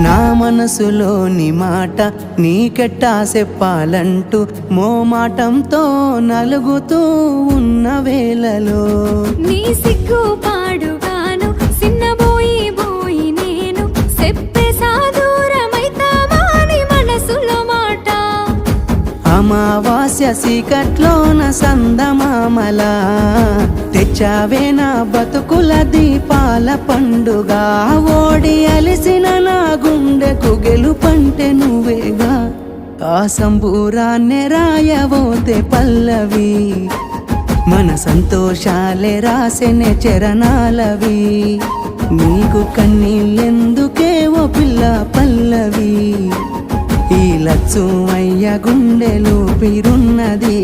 నా మనసులోని మాట నీకెట్టా చెప్పాలంటూ మోమాటంతో నలుగుతూ ఉన్న వేళలో నీ సిగ్గు పాడుగాను సిన్నబోయి బోయి నేను చెప్పేసా దూరమైతామాని మనసులో మాట అమావాస్య సీకట్లోన సందమామల తెచ్చావే నా బతుకుల దీపాల పండుగ ఓడి అలిసిన నా గుండెకు గెలుపంటే నువ్వేగా ఆ సంబూరాన్నే రాయవోతే పల్లవి మన సంతోషాలే రాసెనే చరణాలవి నీకు కన్నీళ్ళెందుకే ఓ పిల్ల పల్లవి ఈ లచ్చు అయ్య గుండెలు పిరున్నది